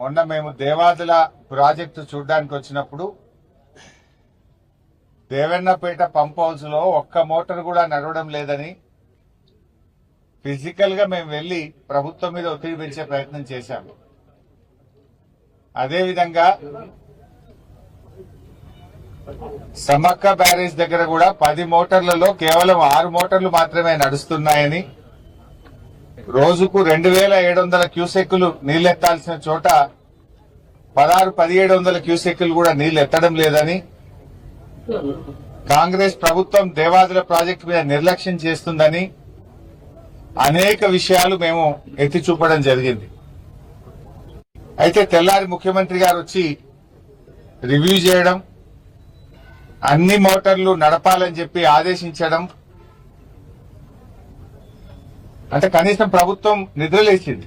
మొన్న మేము దేవాదుల ప్రాజెక్టు చూడడానికి వచ్చినప్పుడు దేవన్నపేట పంప్ హౌస్ లో ఒక్క మోటార్ కూడా నడవడం లేదని ఫిజికల్ గా మేము వెళ్లి ప్రభుత్వం మీద ఒత్తిడి పెంచే ప్రయత్నం చేశాము. అదేవిధంగా సమ్మక్క బ్యారేజ్ దగ్గర కూడా 10 మోటార్లలో కేవలం 6 మోటార్లు మాత్రమే నడుస్తున్నాయని, రోజుకు 2700 క్యూసెక్కులు నీళ్లెత్తాల్సిన చోట 1700 క్యూసెక్కులు కూడా నీళ్లు ఎత్తడం లేదని, కాంగ్రెస్ ప్రభుత్వం దేవాదుల ప్రాజెక్టు మీద నిర్లక్ష్యం చేస్తుందని అనేక విషయాలు మేము ఎత్తి చూపడం జరిగింది. అయితే తెల్లారి ముఖ్యమంత్రి గారు వచ్చి రివ్యూ చేయడం, అన్ని మోటార్లు నడపాలని చెప్పి ఆదేశించడం, అంటే కనీసం ప్రభుత్వం నిద్రలేచింది.